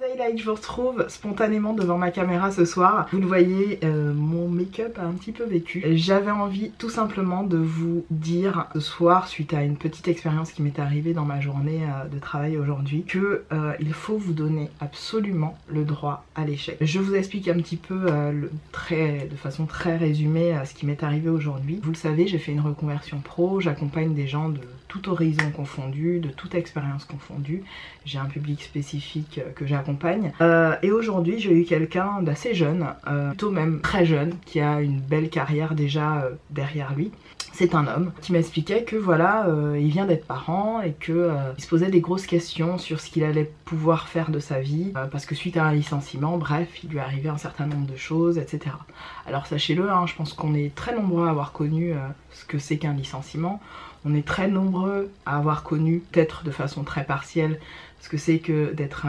Highlight, je vous retrouve spontanément devant ma caméra ce soir. Vous le voyez, mon make-up a un petit peu vécu. J'avais envie tout simplement de vous dire ce soir, suite à une petite expérience qui m'est arrivée dans ma journée de travail aujourd'hui, que il faut vous donner absolument le droit à l'échec. Je vous explique un petit peu de façon très résumée ce qui m'est arrivé aujourd'hui. Vous le savez, j'ai fait une reconversion pro, j'accompagne des gens de tout horizon confondu, de toute expérience confondue. J'ai un public spécifique que j'accompagne. Et aujourd'hui, j'ai eu quelqu'un d'assez jeune, plutôt même très jeune, qui a une belle carrière déjà derrière lui. C'est un homme qui m'expliquait que voilà, il vient d'être parent et que il se posait des grosses questions sur ce qu'il allait pouvoir faire de sa vie, parce que suite à un licenciement, bref, il lui est arrivé un certain nombre de choses, etc. Alors sachez-le, hein, je pense qu'on est très nombreux à avoir connu ce que c'est qu'un licenciement. On est très nombreux à avoir connu, peut-être de façon très partielle, ce que c'est que d'être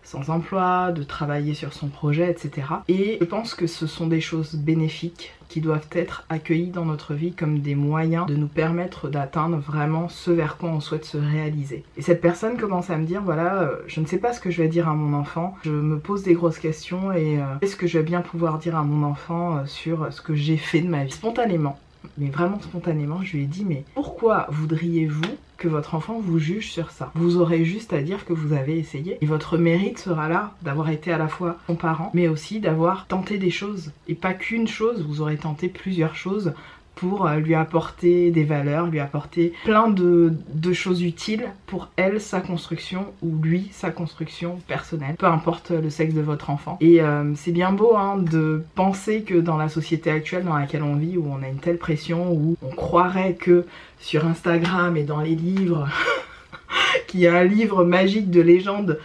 sans emploi, de travailler sur son projet, etc. Et je pense que ce sont des choses bénéfiques qui doivent être accueillies dans notre vie comme des moyens de nous permettre d'atteindre vraiment ce vers quoi on souhaite se réaliser. Et cette personne commence à me dire, voilà, je ne sais pas ce que je vais dire à mon enfant, je me pose des grosses questions et est-ce que je vais bien pouvoir dire à mon enfant sur ce que j'ai fait de ma vie. Spontanément, mais vraiment spontanément, je lui ai dit, mais pourquoi voudriez-vous que votre enfant vous juge sur ça? Vous aurez juste à dire que vous avez essayé et votre mérite sera là d'avoir été à la fois son parent mais aussi d'avoir tenté des choses, et pas qu'une chose, vous aurez tenté plusieurs choses pour lui apporter des valeurs, lui apporter plein de choses utiles pour elle, sa construction, ou lui, sa construction personnelle, peu importe le sexe de votre enfant. Et c'est bien beau hein, de penser que dans la société actuelle dans laquelle on vit, où on a une telle pression, où on croirait que sur Instagram et dans les livres qu'il y a un livre magique de légende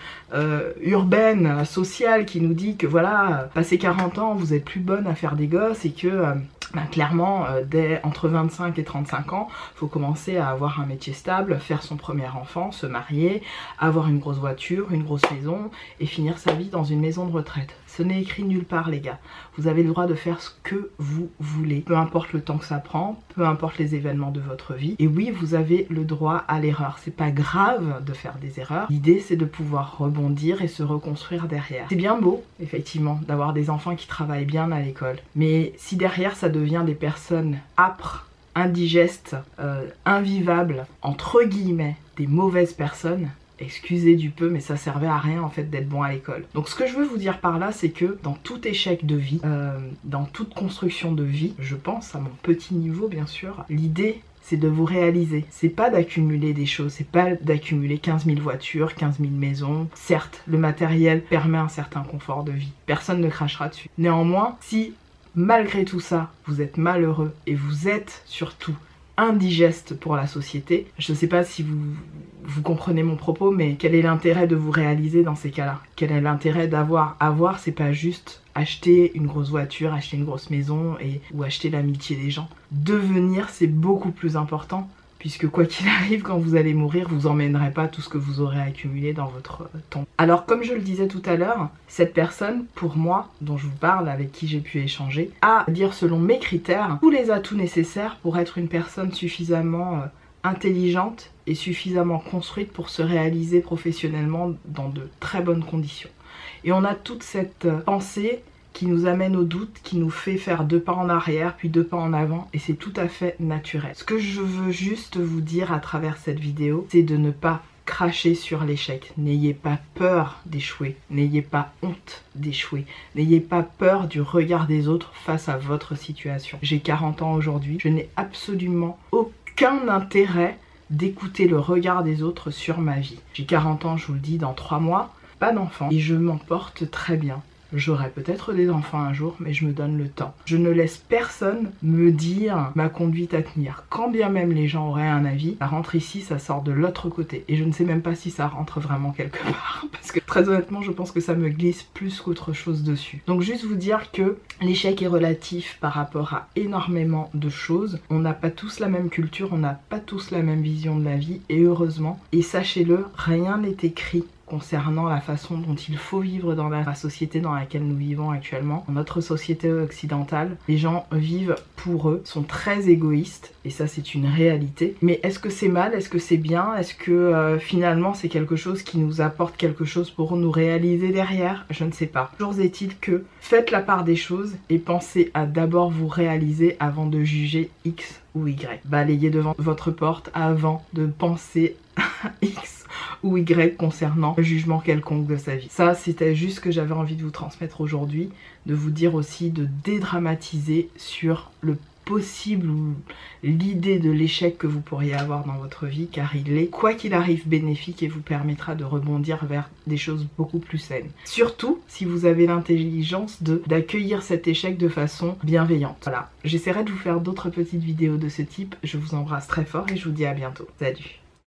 urbaine, sociale, qui nous dit que voilà, passé 40 ans, vous êtes plus bonne à faire des gosses et que clairement, dès entre 25 et 35 ans, il faut commencer à avoir un métier stable, faire son premier enfant, se marier, avoir une grosse voiture, une grosse maison et finir sa vie dans une maison de retraite. Ce n'est écrit nulle part les gars. Vous avez le droit de faire ce que vous voulez, peu importe le temps que ça prend, peu importe les événements de votre vie. Et oui, vous avez le droit à l'erreur. C'est pas grave de faire des erreurs. L'idée, c'est de pouvoir rebondir et se reconstruire derrière. C'est bien beau, effectivement, d'avoir des enfants qui travaillent bien à l'école. Mais si derrière, ça devient des personnes âpres, indigestes, invivables, entre guillemets, des mauvaises personnes, excusez du peu, mais ça servait à rien en fait d'être bon à l'école. Donc ce que je veux vous dire par là, c'est que dans tout échec de vie, dans toute construction de vie, je pense à mon petit niveau bien sûr, l'idée c'est de vous réaliser. C'est pas d'accumuler des choses, c'est pas d'accumuler 15 000 voitures, 15 000 maisons. Certes, le matériel permet un certain confort de vie, personne ne crachera dessus. Néanmoins, si malgré tout ça, vous êtes malheureux et vous êtes surtout indigeste pour la société, je ne sais pas si vous comprenez mon propos, mais quel est l'intérêt de vous réaliser dans ces cas-là? Quel est l'intérêt d'avoir? Avoir, c'est pas juste acheter une grosse voiture, acheter une grosse maison ou acheter l'amitié des gens. Devenir, c'est beaucoup plus important. Puisque quoi qu'il arrive, quand vous allez mourir, vous emmènerez pas tout ce que vous aurez accumulé dans votre tombe. Alors comme je le disais tout à l'heure, cette personne, pour moi, dont je vous parle, avec qui j'ai pu échanger, a, dire selon mes critères, tous les atouts nécessaires pour être une personne suffisamment intelligente et suffisamment construite pour se réaliser professionnellement dans de très bonnes conditions. Et on a toute cette pensée qui nous amène au doute, qui nous fait faire 2 pas en arrière, puis 2 pas en avant, et c'est tout à fait naturel. Ce que je veux juste vous dire à travers cette vidéo, c'est de ne pas cracher sur l'échec. N'ayez pas peur d'échouer, n'ayez pas honte d'échouer, n'ayez pas peur du regard des autres face à votre situation. J'ai 40 ans aujourd'hui, je n'ai absolument aucun intérêt d'écouter le regard des autres sur ma vie. J'ai 40 ans, je vous le dis, dans 3 mois, pas d'enfant, et je m'en porte très bien. J'aurai peut-être des enfants un jour, mais je me donne le temps. Je ne laisse personne me dire ma conduite à tenir. Quand bien même les gens auraient un avis, ça rentre ici, ça sort de l'autre côté. Et je ne sais même pas si ça rentre vraiment quelque part. Parce que très honnêtement, je pense que ça me glisse plus qu'autre chose dessus. Donc juste vous dire que l'échec est relatif par rapport à énormément de choses. On n'a pas tous la même culture, on n'a pas tous la même vision de la vie, et heureusement. Et sachez-le, rien n'est écrit concernant la façon dont il faut vivre dans la société dans laquelle nous vivons actuellement. Dans notre société occidentale, les gens vivent pour eux, sont très égoïstes, et ça c'est une réalité. Mais est-ce que c'est mal? Est-ce que c'est bien? Est-ce que finalement c'est quelque chose qui nous apporte quelque chose pour nous réaliser derrière? Je ne sais pas. Toujours est-il que faites la part des choses et pensez à d'abord vous réaliser avant de juger X ou Y. Balayez devant votre porte avant de penser à X ou Y concernant le jugement quelconque de sa vie. Ça, c'était juste ce que j'avais envie de vous transmettre aujourd'hui, de vous dire aussi de dédramatiser sur le possible ou l'idée de l'échec que vous pourriez avoir dans votre vie, car il est, quoi qu'il arrive, bénéfique et vous permettra de rebondir vers des choses beaucoup plus saines. Surtout si vous avez l'intelligence d'accueillir cet échec de façon bienveillante. Voilà, j'essaierai de vous faire d'autres petites vidéos de ce type. Je vous embrasse très fort et je vous dis à bientôt. Salut!